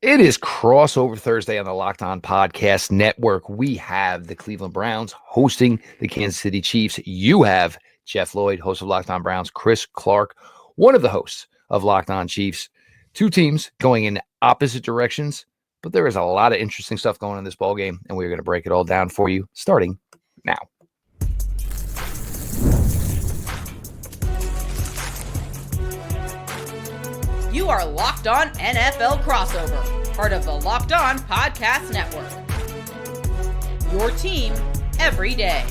It is crossover Thursday on the Locked On Podcast Network. We have the Cleveland Browns hosting the Kansas City Chiefs. You have Jeff Lloyd, host of Locked On Browns, Chris Clark, one of the hosts of Locked On Chiefs. Two teams going in opposite directions, but there is a lot of interesting stuff going on in this ballgame, and we're going to break it all down for you starting now. You are Locked On NFL Crossover, part of the Locked On Podcast Network. Your team every day.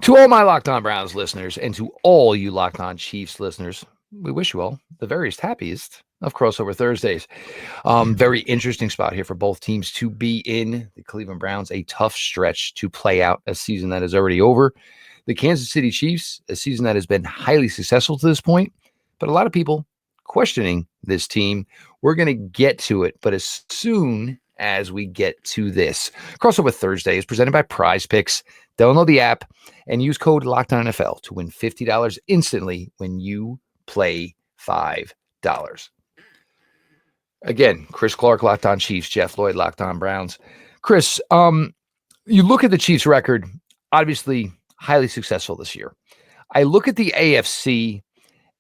To all my Locked On Browns listeners and to all you Locked On Chiefs listeners, we wish you all the very happiest of crossover Thursdays. Very interesting spot here for both teams to be in. The Cleveland Browns, a tough stretch to play out a season that is already over. The Kansas City Chiefs, a season that has been highly successful to this point, but a lot of people questioning this team. We're going to get to it, but as soon as we get to this, Crossover Thursday is presented by Prize Picks. Download the app and use code LOCKEDONNFL to win $50 instantly when you play $5. Again, Chris Clark, Locked On Chiefs, Jeff Lloyd, Locked On Browns. Chris, you look at the Chiefs' record, obviously highly successful this year. I look at the AFC,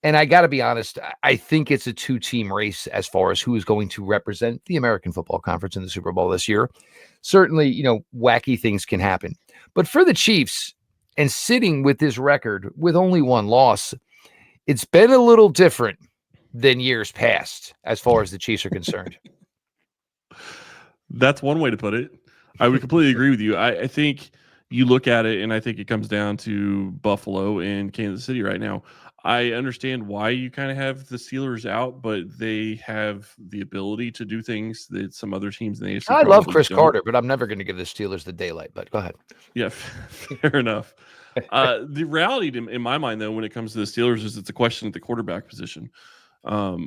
and I got to be honest, I think it's a two-team race as far as who is going to represent the American Football Conference in the Super Bowl this year. Certainly, wacky things can happen. But for the Chiefs, and sitting with this record with only one loss, it's been a little different than years past as far as the Chiefs are concerned. That's one way to put it. I would completely agree with you. I think you look at it, and I think it comes down to Buffalo and Kansas City right now. I understand why you kind of have the Steelers out, but they have the ability to do things that some other teams in the AFC I love Chris Carter, but I'm never going to give the Steelers the daylight. But go ahead. Yeah, fair enough. The reality in my mind, though, when it comes to the Steelers, is it's a question at the quarterback position. I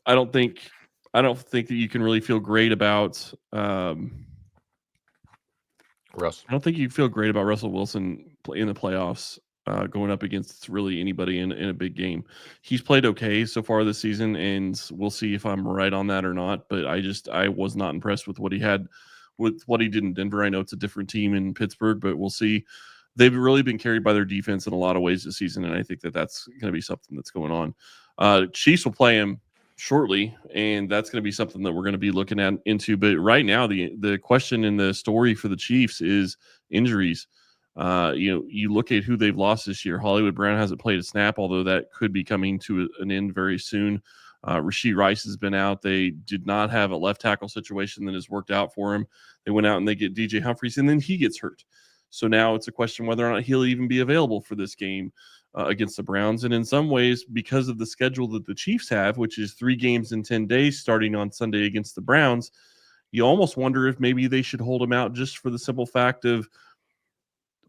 don't think that you can really feel great about Russ. I don't think you feel great about Russell Wilson in the playoffs going up against really anybody in a big game. He's played okay so far this season, and we'll see if I'm right on that or not. But I was not impressed with what he had, with what he did in Denver. I know it's a different team in Pittsburgh, but we'll see. They've really been carried by their defense in a lot of ways this season, and I think that that's going to be something that's going on. Chiefs will play him shortly, and that's going to be something that we're going to be looking into. But right now, the question in the story for the Chiefs is injuries. You look at who they've lost this year. Hollywood Brown hasn't played a snap, although that could be coming to an end very soon. Rashee Rice has been out. They did not have a left tackle situation that has worked out for him. They went out and they get DJ Humphries, and then he gets hurt. So now it's a question whether or not he'll even be available for this game against the Browns. And in some ways, because of the schedule that the Chiefs have, which is 3 games in 10 days starting on Sunday against the Browns, you almost wonder if maybe they should hold him out just for the simple fact of,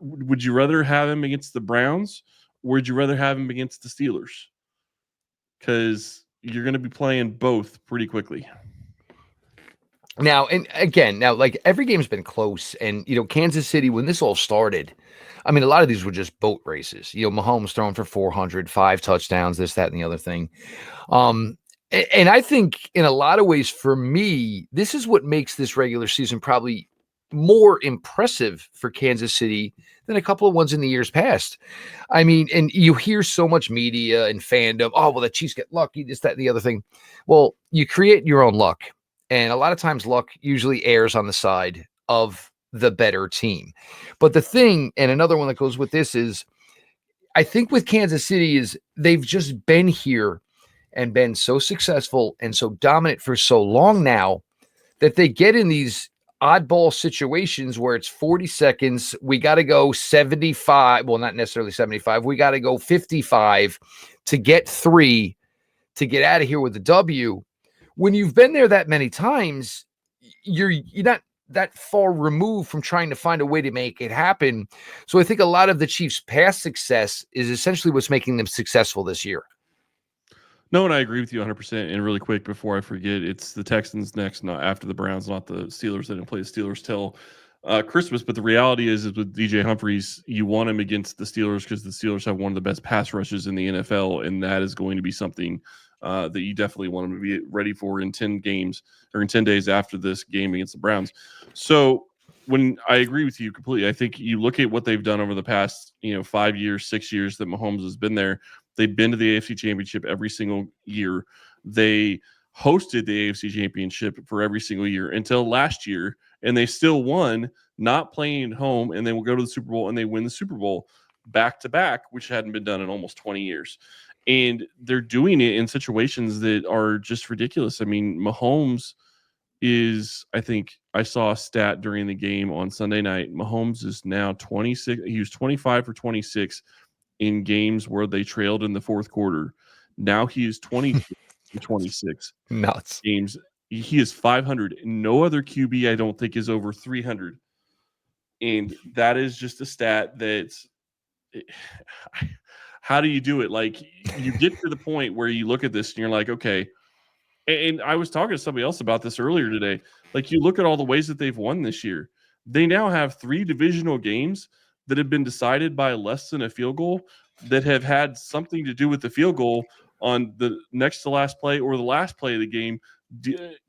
would you rather have him against the Browns, or would you rather have him against the Steelers? Because you're going to be playing both pretty quickly. Now, and again, like every game's been close, and Kansas City, when this all started, I mean, a lot of these were just boat races. Mahomes throwing for 400, 5 touchdowns, this, that, and the other thing. And I think in a lot of ways, for me, this is what makes this regular season probably more impressive for Kansas City than a couple of ones in the years past. I mean, and you hear so much media and fandom, oh, well, the Chiefs get lucky, this, that, and the other thing. Well, you create your own luck. And a lot of times luck usually errs on the side of the better team. But the thing, and another one that goes with this is, I think with Kansas City is they've just been here and been so successful and so dominant for so long now that they get in these oddball situations where it's 40 seconds. We got to go 75. Well, not necessarily 75. We got to go 55 to get 3 to get out of here with the W. When you've been there that many times, you're not that far removed from trying to find a way to make it happen. So I think a lot of the Chiefs' past success is essentially what's making them successful this year. No, and I agree with you 100%. And really quick, before I forget, it's the Texans next, not after the Browns, not the Steelers. They didn't play the Steelers till Christmas, but the reality is with DJ Humphries, you want him against the Steelers because the Steelers have one of the best pass rushes in the NFL, and that is going to be something that you definitely want him to be ready for in 10 games or in 10 days after this game against the Browns. So when I agree with you completely, I think you look at what they've done over the past 5 years, 6 years that Mahomes has been there. They've been to the AFC Championship every single year. They hosted the AFC Championship for every single year until last year, and they still won, not playing at home, and they will go to the Super Bowl, and they win the Super Bowl back-to-back, which hadn't been done in almost 20 years. And they're doing it in situations that are just ridiculous. I mean, Mahomes is, I think I saw a stat during the game on Sunday night. Mahomes is now 26. He was 25 for 26 in games where they trailed in the fourth quarter. Now he is 20 for 26 Nuts. games. He is 500. No other QB, I don't think, is over 300. And that is just a stat that's how do you do it? Like, you get to the point where you look at this and you're like, okay. And I was talking to somebody else about this earlier today. Like, you look at all the ways that they've won this year. They now have 3 divisional games that have been decided by less than a field goal that have had something to do with the field goal on the next to last play or the last play of the game.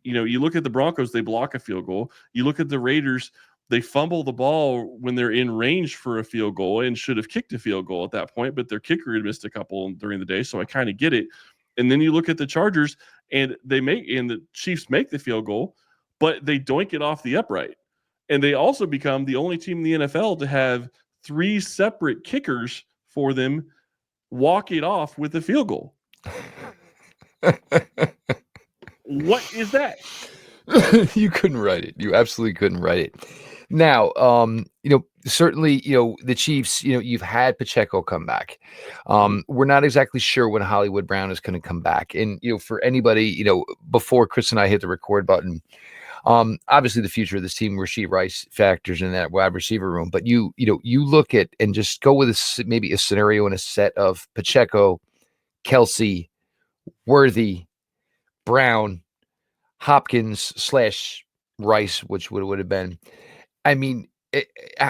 You look at the Broncos, they block a field goal. You look at the Raiders, they fumble the ball when they're in range for a field goal and should have kicked a field goal at that point, but their kicker had missed a couple during the day, so I kind of get it. And then you look at the Chargers, and the Chiefs make the field goal, but they doink it off the upright. And they also become the only team in the NFL to have 3 separate kickers for them walk it off with a field goal. What is that? You couldn't write it. You absolutely couldn't write it. Now, certainly, the Chiefs, you've had Pacheco come back. We're not exactly sure when Hollywood Brown is going to come back. And, for anybody, before Chris and I hit the record button, obviously the future of this team, Rashee Rice factors in that wide receiver room. But you look at and just go with maybe a scenario in a set of Pacheco, Kelsey, Worthy, Brown, Hopkins / Rice, which would have been. I mean,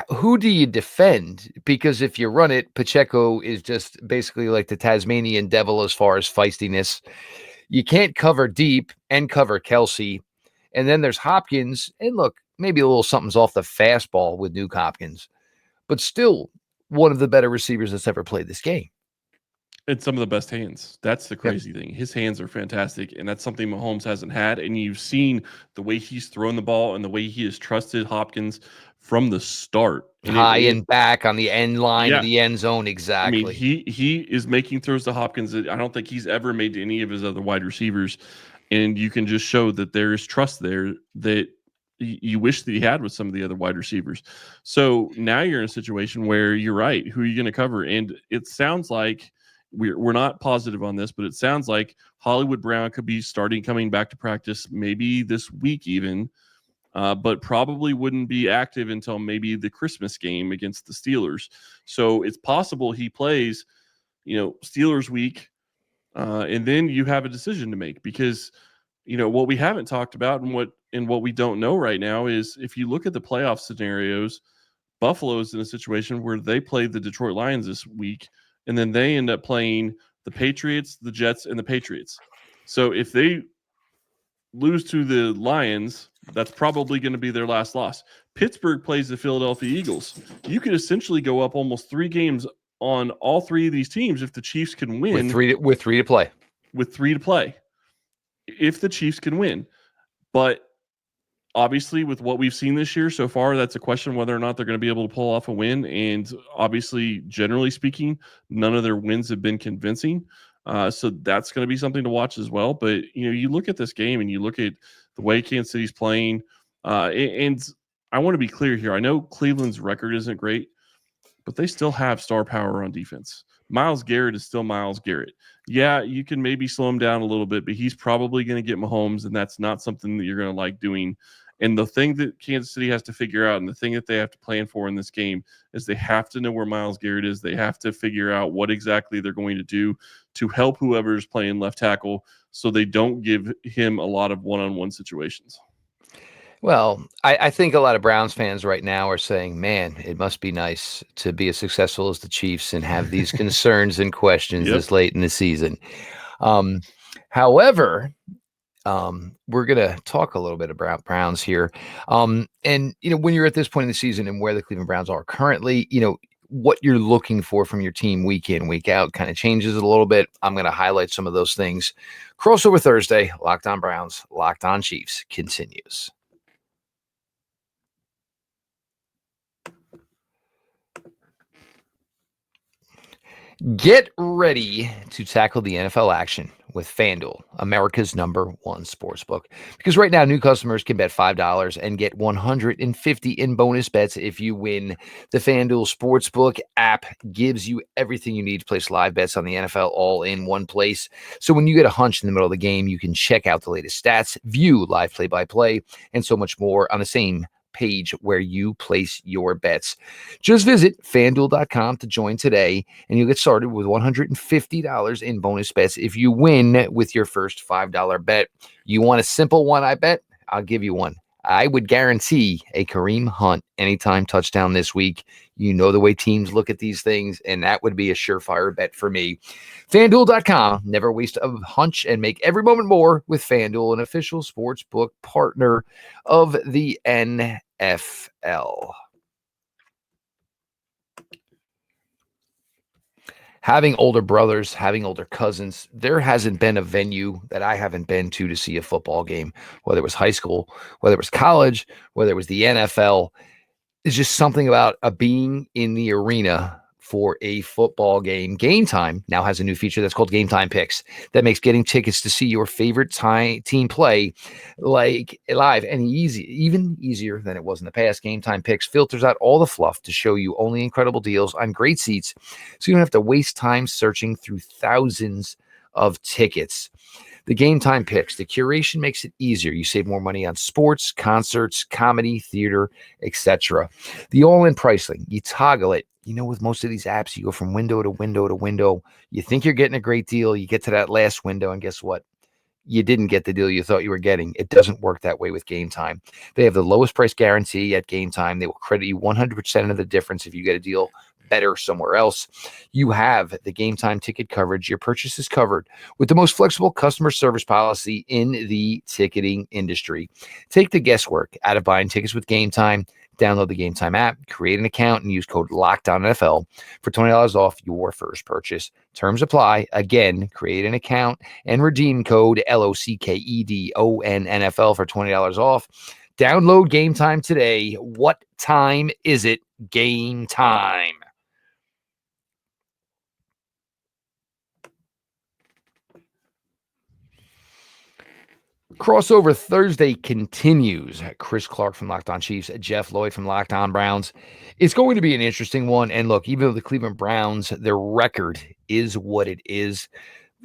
who do you defend? Because if you run it, Pacheco is just basically like the Tasmanian devil as far as feistiness. You can't cover deep and cover Kelsey. And then there's Hopkins. And look, maybe a little something's off the fastball with Nuke Hopkins, but still one of the better receivers that's ever played this game. And some of the best hands. That's the crazy thing. His hands are fantastic, and that's something Mahomes hasn't had. And you've seen the way he's thrown the ball and the way he has trusted Hopkins from the start. High and back on the end line of the end zone, exactly. I mean, he is making throws to Hopkins that I don't think he's ever made to any of his other wide receivers. And you can just show that there is trust there that you wish that he had with some of the other wide receivers. So now you're in a situation where you're right. Who are you going to cover? And it sounds like we're not positive on this, but it sounds like Hollywood Brown could be coming back to practice maybe this week even, but probably wouldn't be active until maybe the Christmas game against the Steelers. So it's possible he plays, Steelers week, and then you have a decision to make because, what we haven't talked about and what we don't know right now is if you look at the playoff scenarios, Buffalo is in a situation where they play the Detroit Lions this week, and then they end up playing the Patriots, the Jets, and the Patriots. So if they lose to the Lions, that's probably going to be their last loss. Pittsburgh plays the Philadelphia Eagles. You could essentially go up almost 3 games on all 3 of these teams if the Chiefs can win. With three to play. With 3 to play. If the Chiefs can win. But obviously, with what we've seen this year so far, that's a question whether or not they're going to be able to pull off a win. And obviously, generally speaking, none of their wins have been convincing. So that's going to be something to watch as well. But, you look at this game and you look at the way Kansas City's playing. And I want to be clear here. I know Cleveland's record isn't great, but they still have star power on defense. Myles Garrett is still Myles Garrett. Yeah, you can maybe slow him down a little bit, but he's probably going to get Mahomes, and that's not something that you're going to like doing. And the thing that Kansas City has to figure out and the thing that they have to plan for in this game is they have to know where Myles Garrett is. They have to figure out what exactly they're going to do to help whoever is playing left tackle so they don't give him a lot of one-on-one situations. Well, I think a lot of Browns fans right now are saying, man, it must be nice to be as successful as the Chiefs and have these concerns and questions Yep. this late in the season. Um, however, we're going to talk a little bit about Browns here. And, when you're at this point in the season and where the Cleveland Browns are currently, what you're looking for from your team week in, week out kind of changes a little bit. I'm going to highlight some of those things. Crossover Thursday, Locked On Browns, Locked On Chiefs continues. Get ready to tackle the NFL action with FanDuel, America's #1 sportsbook. Because right now, new customers can bet $5 and get $150 in bonus bets if you win. The FanDuel Sportsbook app gives you everything you need to place live bets on the NFL all in one place. So when you get a hunch in the middle of the game, you can check out the latest stats, view live play-by-play, and so much more on the same page where you place your bets. Just visit fanduel.com to join today, and you'll get started with $150 in bonus bets if you win with your first $5 bet. You want a simple one, I bet? I'll give you one. I would guarantee a Kareem Hunt anytime touchdown this week. You know the way teams look at these things, and that would be a surefire bet for me. FanDuel.com. Never waste a hunch and make every moment more with FanDuel, an official sportsbook partner of the NFL. Having older brothers, having older cousins, there hasn't been a venue that I haven't been to see a football game, whether it was high school, whether it was college, whether it was the NFL. It's just something about being in the arena for a football game. Game Time now has a new feature that's called Game Time Picks that makes getting tickets to see your favorite team play like live and even easier than it was in the past. Game Time Picks filters out all the fluff to show you only incredible deals on great seats, so you don't have to waste time searching through thousands of tickets. The Game Time Picks, the curation makes it easier. You save more money on sports, concerts, comedy, theater, etc. The all-in pricing, you toggle it. With most of these apps, you go from window to window to window. You think you're getting a great deal. You get to that last window, and guess what? You didn't get the deal you thought you were getting. It doesn't work that way with Game Time. They have the lowest price guarantee at Game Time. They will credit you 100% of the difference if you get a deal better somewhere else. You have the Game Time ticket coverage. Your purchase is covered with the most flexible customer service policy in the ticketing industry. Take the guesswork out of buying tickets with Game Time. Download the Game Time app, create an account, and use code LOCKEDONNFL for $20 off your first purchase. Terms apply. Again, create an account and redeem code LOCKEDONNFL for $20 off. Download Game Time today. What time is it? Game time. Crossover Thursday continues. Chris Clark from Locked On Chiefs, Jeff Lloyd from Locked On Browns. It's going to be an interesting one. And look, even though the Cleveland Browns, their record is what it is,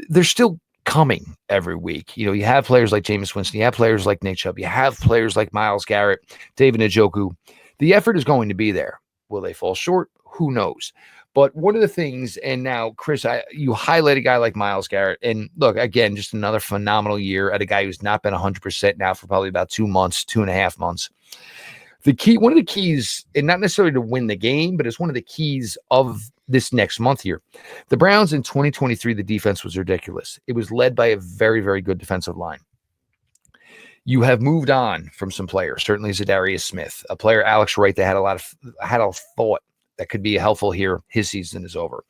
they're still coming every week. You have players like Jameis Winston, you have players like Nick Chubb, you have players like Myles Garrett, David Njoku. The effort is going to be there. Will they fall short? Who knows? But one of the things, and now, Chris, you highlight a guy like Myles Garrett. And look, again, just another phenomenal year at a guy who's not been 100% now for probably about 2.5 months. One of the keys, and not necessarily to win the game, but it's one of the keys of this next month here. The Browns in 2023, the defense was ridiculous. It was led by a very, very good defensive line. You have moved on from some players, certainly Zadarius Smith, a player, Alex Wright, that had a thought that could be helpful here. His season is over.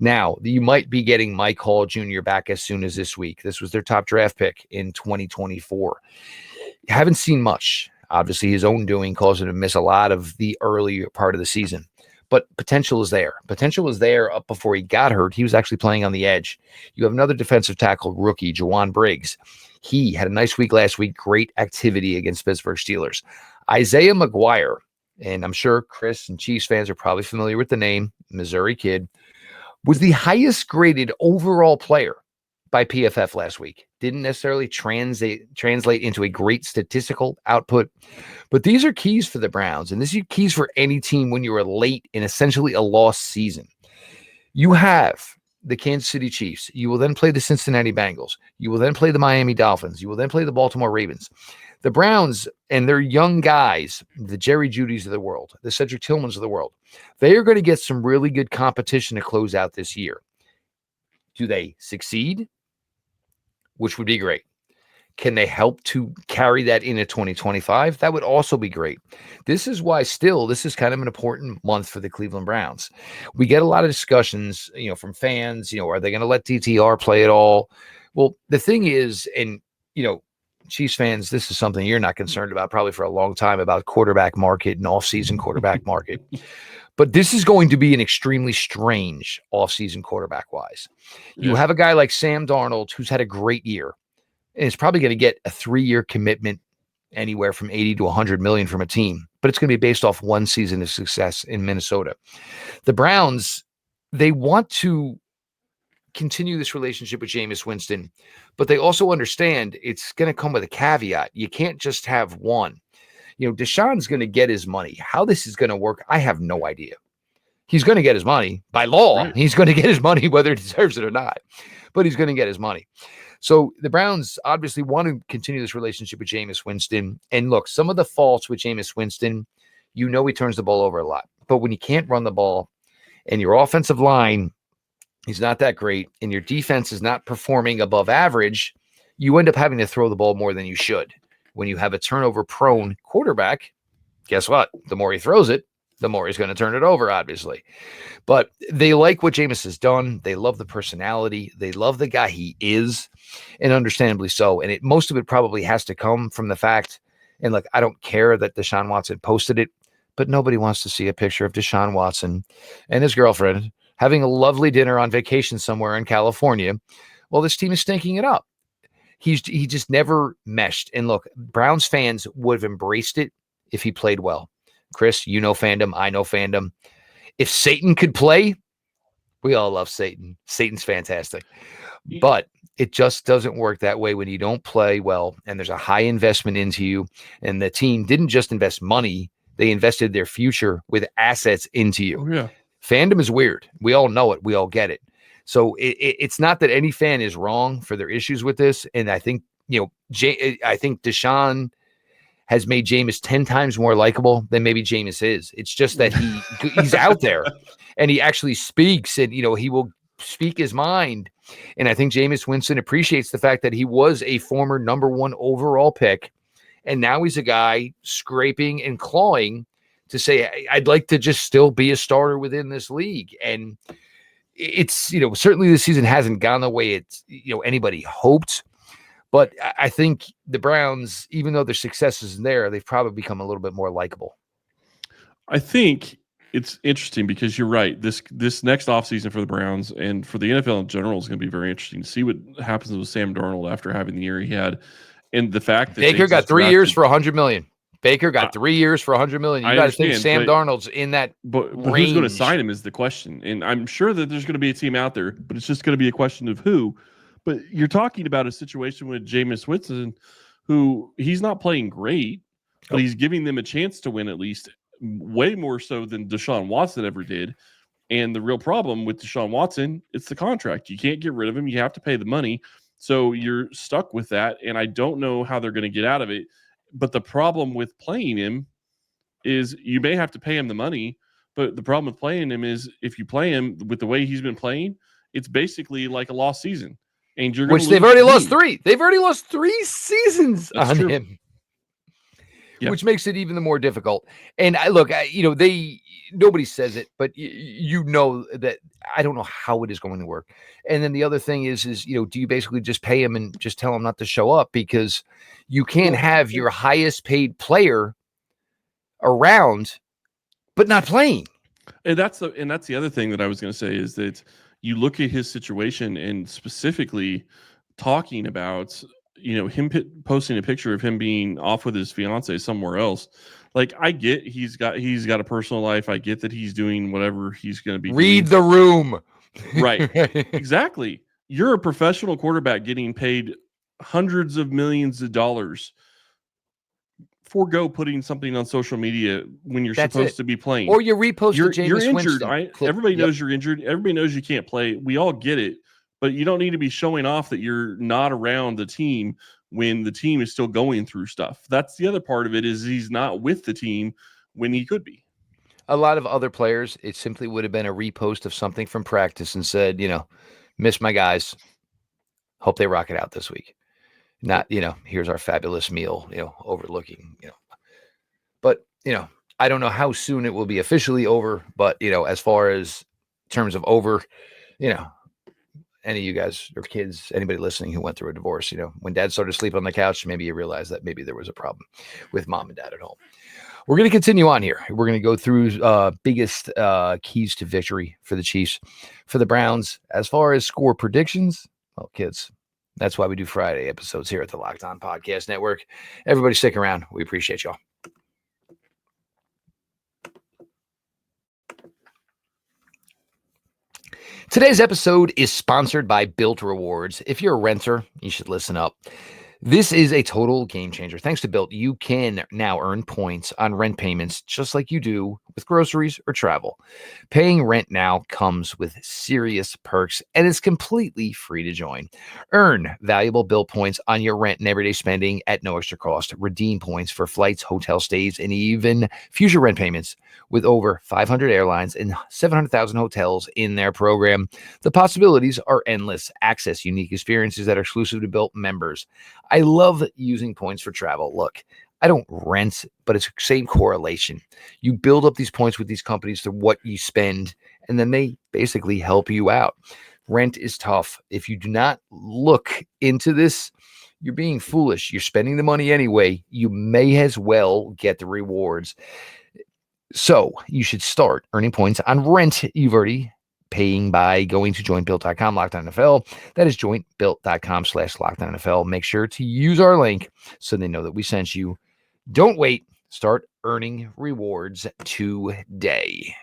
Now, you might be getting Mike Hall Jr. back as soon as this week. This was their top draft pick in 2024. You haven't seen much. Obviously, his own doing caused him to miss a lot of the early part of the season. But potential is there. Potential was there up before he got hurt. He was actually playing on the edge. You have another defensive tackle rookie, Jawan Briggs. He had a nice week last week. Great activity against Pittsburgh Steelers. Isaiah McGuire, and I'm sure Chris and Chiefs fans are probably familiar with the name, Missouri kid, was the highest graded overall player by PFF last week. Didn't necessarily translate into a great statistical output, but these are keys for the Browns, and this is keys for any team when you are late in essentially a lost season. You have the Kansas City Chiefs. You will then play the Cincinnati Bengals. You will then play the Miami Dolphins. You will then play the Baltimore Ravens. The Browns and their young guys, the Jerry Judys of the world, the Cedric Tillmans of the world, they are going to get some really good competition to close out this year. Do they succeed? Which would be great. Can they help to carry that into 2025? That would also be great. This is why this is kind of an important month for the Cleveland Browns. We get a lot of discussions, from fans, are they going to let DTR play at all? Well, the thing is, and, Chiefs fans, this is something you're not concerned about probably for a long time about quarterback market and off-season quarterback market. But this is going to be an extremely strange off-season quarterback-wise. You have a guy like Sam Darnold who's had a great year. And it's probably going to get a 3-year commitment anywhere from 80 to 100 million from a team, but it's going to be based off one season of success in Minnesota. The Browns, they want to continue this relationship with Jameis Winston, but they also understand it's going to come with a caveat. You can't just have one. Deshaun's going to get his money. How this is going to work, I have no idea. He's going to get his money by law. Right. He's going to get his money whether he deserves it or not, but he's going to get his money. So the Browns obviously want to continue this relationship with Jameis Winston. And look, some of the faults with Jameis Winston, he turns the ball over a lot. But when you can't run the ball and your offensive line, he's not that great, and your defense is not performing above average, you end up having to throw the ball more than you should. When you have a turnover-prone quarterback, guess what? The more he throws it, the more he's going to turn it over, obviously. But they like what Jameis has done. They love the personality. They love the guy he is, and understandably so. And most of it probably has to come from the fact, and look, I don't care that Deshaun Watson posted it, but nobody wants to see a picture of Deshaun Watson and his girlfriend having a lovely dinner on vacation somewhere in California while this team is stinking it up. He just never meshed. And look, Browns fans would have embraced it if he played well. Chris, fandom. I know fandom. If Satan could play, we all love Satan. Satan's fantastic. But it just doesn't work that way when you don't play well and there's a high investment into you. And the team didn't just invest money. They invested their future with assets into you. Oh, yeah. Fandom is weird. We all know it. We all get it. So it's not that any fan is wrong for their issues with this. And I think, I think Deshaun has made Jameis 10 times more likable than maybe Jameis is. It's just that he's out there and he actually speaks and, he will speak his mind. And I think Jameis Winston appreciates the fact that he was a former number 1 overall pick. And now he's a guy scraping and clawing to say, I'd like to just still be a starter within this league. And it's, certainly this season hasn't gone the way it's, anybody hoped. But I think the Browns, even though their success isn't there, they've probably become a little bit more likable. I think it's interesting because you're right. This next offseason for the Browns and for the NFL in general is going to be very interesting to see what happens with Sam Darnold after having the year he had. And the fact that Baker got 3 years for $100 million. Baker got 3 years for $100 million. You got to think Sam Darnold's in that but who's going to sign him is the question. And I'm sure that there's going to be a team out there, but it's just going to be a question of who. But you're talking about a situation with Jameis Winston, who he's not playing great, but he's giving them a chance to win at least, way more so than Deshaun Watson ever did. And the real problem with Deshaun Watson, it's the contract. You can't get rid of him. You have to pay the money. So you're stuck with that. And I don't know how they're going to get out of it. But the problem with playing him is you may have to pay him the money. But the problem with playing him is if you play him with the way he's been playing, it's basically like a lost season. And you're which they've already lost 3. They've already lost 3 seasons on him, which makes it even the more difficult. And nobody says it, but that I don't know how it is going to work. And then the other thing is, do you basically just pay him and just tell him not to show up because you can't have your highest paid player around, but not playing. And that's the other thing that I was going to say is that you look at his situation and specifically talking about, him posting a picture of him being off with his fiance somewhere else. Like, I get he's got a personal life. I get that he's doing whatever he's going to be Read the room. Right. Exactly. You're a professional quarterback getting paid hundreds of millions of dollars. Forgo putting something on social media when you're supposed to be playing. Or you repost you're Jameis injured. Winston. Everybody knows you're injured. Everybody knows you can't play. We all get it. but you don't need to be showing off that you're not around the team when the team is still going through stuff. That's the other part of it, is he's not with the team when he could be. A lot of other players, it simply would have been a repost of something from practice and said, miss my guys. Hope they rock it out this week. Not, here's our fabulous meal, overlooking, But, I don't know how soon it will be officially over, but, as far as terms of over, any of you guys or kids, anybody listening who went through a divorce, when dad started sleeping on the couch, maybe you realized that maybe there was a problem with mom and dad at home. We're going to continue on here. We're going to go through biggest keys to victory for the Chiefs. For the Browns, as far as score predictions, well, kids, that's why we do Friday episodes here at the Locked On Podcast Network. Everybody stick around. We appreciate y'all. Today's episode is sponsored by Built Rewards. If you're a renter, you should listen up. This is a total game changer. Thanks to Built, you can now earn points on rent payments just like you do with groceries or travel. Paying rent now comes with serious perks and is completely free to join. Earn valuable Built points on your rent and everyday spending at no extra cost. Redeem points for flights, hotel stays, and even future rent payments with over 500 airlines and 700,000 hotels in their program. The possibilities are endless. Access unique experiences that are exclusive to Built members. I love using points for travel. Look, I don't rent, but it's the same correlation. You build up these points with these companies to what you spend, and then they basically help you out. Rent is tough. If you do not look into this, you're being foolish. You're spending the money anyway. You may as well get the rewards. So you should start earning points on rent you've already paying by going to joinbuilt.com LOCKEDONNFL. That is joinbuilt.com/LOCKEDONNFL. Make sure to use our link so they know that we sent you. Don't wait. Start earning rewards today.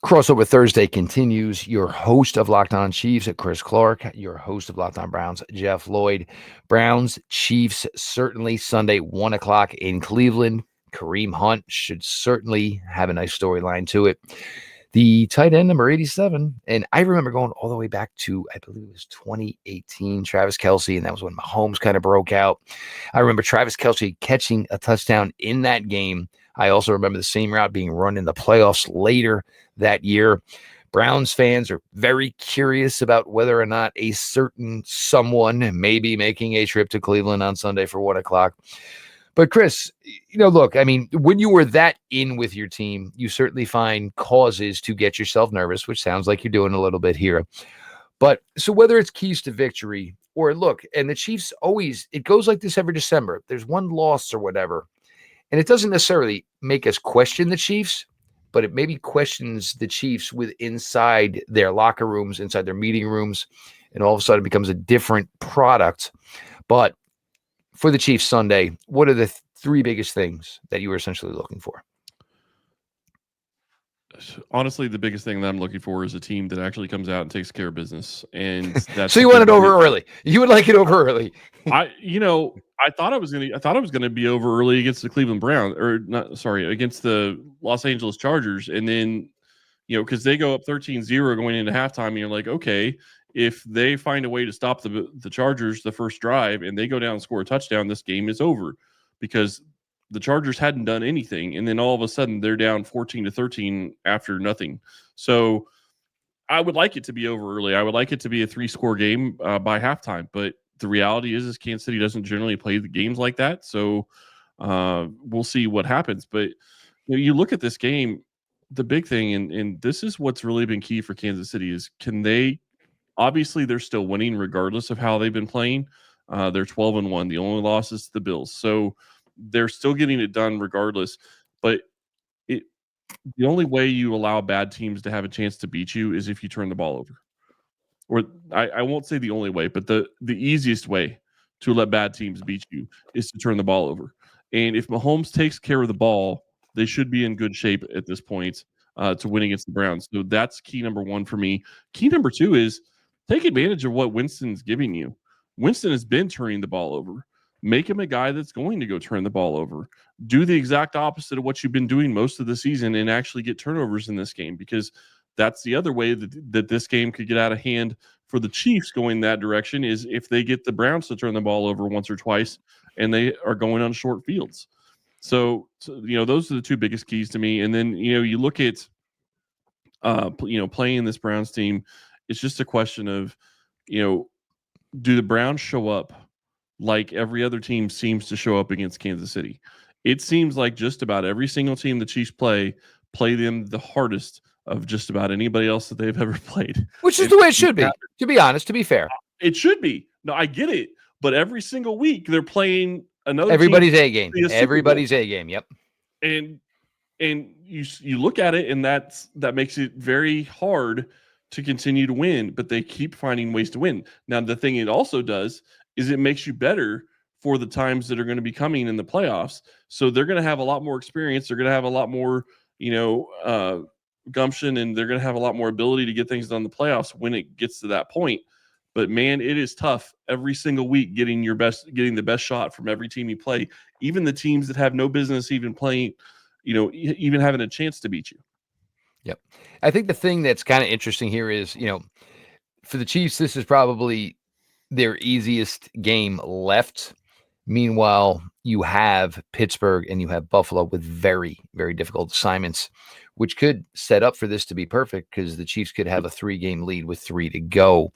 Crossover Thursday continues. Your host of Locked On Chiefs, Chris Clark. Your host of Locked On Browns, Jeff Lloyd. Browns, Chiefs, certainly Sunday, 1 o'clock in Cleveland. Kareem Hunt should certainly have a nice storyline to it. The tight end, number 87, and I remember going all the way back to, I believe it was 2018, Travis Kelce, and that was when Mahomes kind of broke out. I remember Travis Kelce catching a touchdown in that game. I also remember the same route being run in the playoffs later that year. Browns fans are very curious about whether or not a certain someone may be making a trip to Cleveland on Sunday for 1 o'clock. But Chris, look, I mean, when you were that in with your team, you certainly find causes to get yourself nervous, which sounds like you're doing a little bit here. But so whether it's keys to victory or look, and the Chiefs always, it goes like this every December. There's one loss or whatever. And it doesn't necessarily make us question the Chiefs, but it maybe questions the Chiefs with inside their locker rooms, inside their meeting rooms, and all of a sudden it becomes a different product. But for the Chiefs Sunday, what are the three biggest things that you were essentially looking for? Honestly, the biggest thing that I'm looking for is a team that actually comes out and takes care of business. And that's so you want it over early. You would like it over early. I thought it was gonna be over early against the Cleveland Browns, against the Los Angeles Chargers, and then because they go up 13-0 going into halftime, and you're like, okay, if they find a way to stop the Chargers the first drive and they go down and score a touchdown, this game is over, because the Chargers hadn't done anything, and then all of a sudden they're down 14-13 after nothing. So I would like it to be over early. I would like it to be a 3-score game by halftime, but the reality is Kansas City doesn't generally play the games like that. So we'll see what happens. But you look at this game, the big thing, and this is what's really been key for Kansas City, is obviously they're still winning regardless of how they've been playing. They're 12-1. The only loss is the Bills. So they're still getting it done regardless. But the only way you allow bad teams to have a chance to beat you is if you turn the ball over. Or I won't say the only way, but the easiest way to let bad teams beat you is to turn the ball over. And if Mahomes takes care of the ball, they should be in good shape at this point to win against the Browns. So that's key number one for me. Key number two is take advantage of what Winston's giving you. Winston has been turning the ball over. make him a guy that's going to go turn the ball over. Do the exact opposite of what you've been doing most of the season and actually get turnovers in this game, because that's the other way that this game could get out of hand for the Chiefs going that direction, is if they get the Browns to turn the ball over once or twice and they are going on short fields. So those are the two biggest keys to me. And then, you look at, playing this Browns team, it's just a question of, do the Browns show up like every other team seems to show up against Kansas City? It seems like just about every single team the Chiefs play them the hardest of just about anybody else that they've ever played. Which is the way it should be, to be honest, to be fair. It should be. No, I get it. But every single week they're playing another everybody's A game. Everybody's A game. Yep. And you look at it, and that makes it very hard to continue to win, but they keep finding ways to win. Now, the thing it also does is it makes you better for the times that are going to be coming in the playoffs. So they're going to have a lot more experience. They're going to have a lot more, gumption, and they're going to have a lot more ability to get things done in the playoffs when it gets to that point. But man, it is tough every single week getting the best shot from every team you play, even the teams that have no business even playing, even having a chance to beat you. Yep. I think the thing that's kind of interesting here is, for the Chiefs, this is probably their easiest game left. Meanwhile, you have Pittsburgh and you have Buffalo with very, very difficult assignments, which could set up for this to be perfect, because the Chiefs could have a 3-game lead with 3 to go.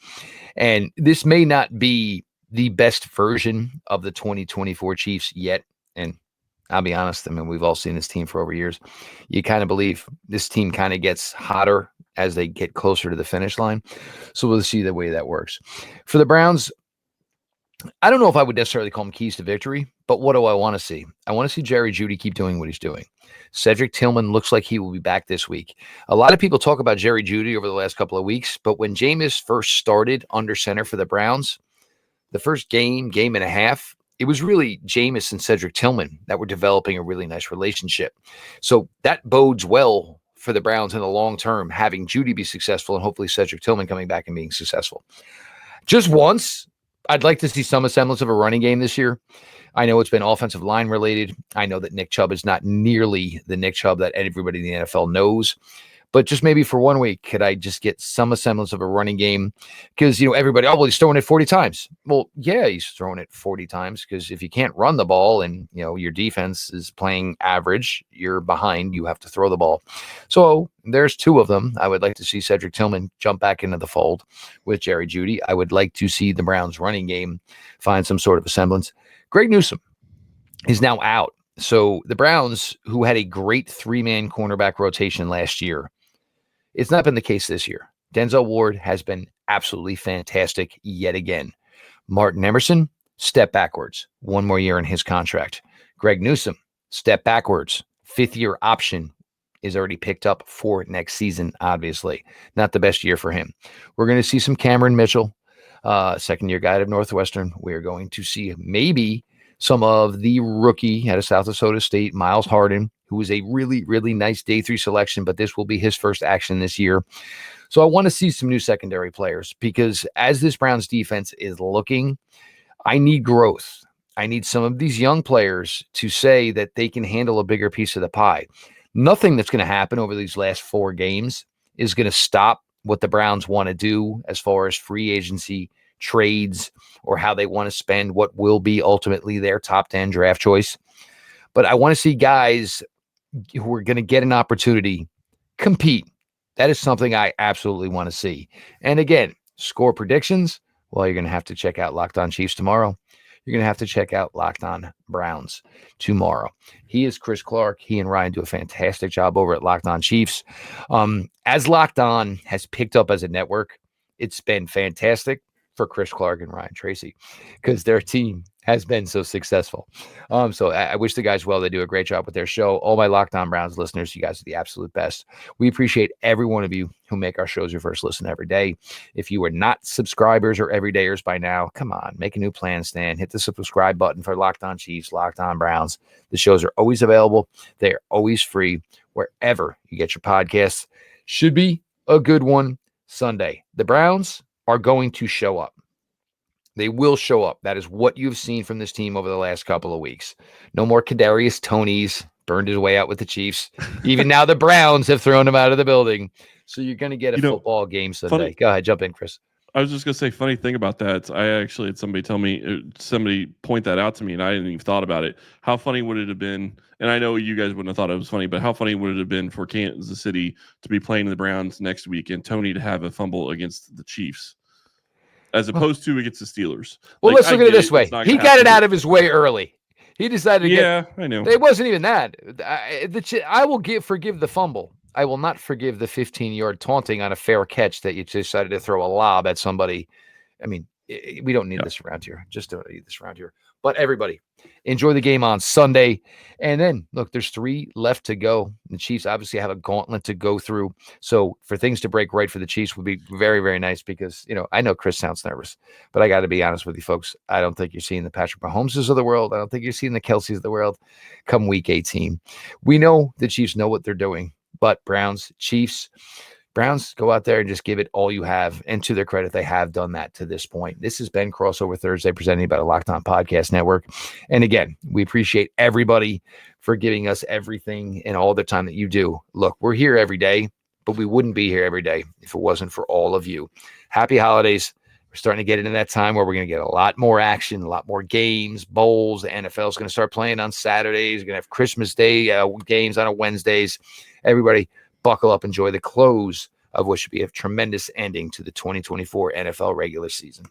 And this may not be the best version of the 2024 Chiefs yet. And I'll be honest, we've all seen this team for over years. You kind of believe this team kind of gets hotter as they get closer to the finish line. So we'll see the way that works. For the Browns, I don't know if I would necessarily call them keys to victory, but what do I want to see? I want to see Jeudy keep doing what he's doing. Cedric Tillman looks like he will be back this week. A lot of people talk about Jeudy over the last couple of weeks, but when Jameis first started under center for the Browns, the first game and a half, it was really Jameis and Cedric Tillman that were developing a really nice relationship. So that bodes well for the Browns in the long term, having Jeudy be successful and hopefully Cedric Tillman coming back and being successful. Just once, I'd like to see some semblance of a running game this year. I know it's been offensive line related. I know that Nick Chubb is not nearly the Nick Chubb that everybody in the NFL knows. But just maybe for 1 week, could I just get some semblance of a running game? Because, everybody, he's throwing it 40 times. Well, yeah, he's throwing it 40 times, because if you can't run the ball and, your defense is playing average, you're behind, you have to throw the ball. So there's 2 of them. I would like to see Cedric Tillman jump back into the fold with Jerry Jeudy. I would like to see the Browns running game find some sort of a semblance. Greg Newsome is now out. So the Browns, who had a great 3-man cornerback rotation last year, it's not been the case this year. Denzel Ward has been absolutely fantastic yet again. Martin Emerson, step backwards. 1 more year in his contract. Greg Newsome, step backwards. 5th-year option is already picked up for next season, obviously. Not the best year for him. We're going to see some Cameron Mitchell, 2nd-year guy out of Northwestern. We're going to see maybe some of the rookie out of South Dakota State, Myles Harden, who was a really, really nice day 3 selection, but this will be his first action this year. So I want to see some new secondary players, because as this Browns defense is looking, I need growth. I need some of these young players to say that they can handle a bigger piece of the pie. Nothing that's going to happen over these last 4 games is going to stop what the Browns want to do as far as free agency, trades, or how they want to spend what will be ultimately their top 10 draft choice. But I want to see guys who are going to get an opportunity compete. That is something I absolutely want to see. And again, score predictions. Well, you're going to have to check out Locked On Chiefs tomorrow. You're going to have to check out Locked On Browns tomorrow. He is Chris Clark. He and Ryan do a fantastic job over at Locked On Chiefs. As Locked On has picked up as a network, it's been fantastic for Chris Clark and Ryan Tracy, because their team has been so successful. So I wish the guys well. They do a great job with their show. All my Locked On Browns listeners, you guys are the absolute best. We appreciate every one of you who make our shows your first listen every day. If you are not subscribers or everydayers by now, come on, make a new plan stand. Hit the subscribe button for Locked On Chiefs, Locked On Browns. The shows are always available. They are always free wherever you get your podcasts. Should be a good one Sunday. The Browns are going to show up. They will show up. That is what you've seen from this team over the last couple of weeks. No more Kadarius Tonys, burned his way out with the Chiefs. Even now the Browns have thrown him out of the building. So you're going to get a football game Sunday. Go ahead, jump in, Chris. I was just going to say, funny thing about that, I actually had somebody point that out to me, and I hadn't even thought about it. How funny would it have been, and I know you guys wouldn't have thought it was funny, but how funny would it have been for Kansas City to be playing the Browns next week and Tony to have a fumble against the Chiefs as opposed to against the Steelers? Well, let's look at it this way. He got it out of his way early. He decided to I know. It wasn't even that. I will forgive the fumble. I will not forgive the 15-yard taunting on a fair catch that you decided to throw a lob at somebody. I mean, we don't need this around here. Just don't need this around here. But everybody, enjoy the game on Sunday. And then, look, there's 3 left to go. The Chiefs obviously have a gauntlet to go through. So for things to break right for the Chiefs would be very, very nice because, I know Chris sounds nervous, but I got to be honest with you folks. I don't think you're seeing the Patrick Mahomeses of the world. I don't think you're seeing the Kelseys of the world come week 18. We know the Chiefs know what they're doing, but Browns go out there and just give it all you have. And to their credit, they have done that to this point. This has been Crossover Thursday presented by the Locked On Podcast Network. And again, we appreciate everybody for giving us everything and all the time that you do. Look, we're here every day, but we wouldn't be here every day if it wasn't for all of you. Happy holidays. We're starting to get into that time where we're going to get a lot more action, a lot more games, bowls. The NFL is going to start playing on Saturdays. We're going to have Christmas Day games on Wednesdays. Everybody, buckle up, enjoy the close of what should be a tremendous ending to the 2024 NFL regular season.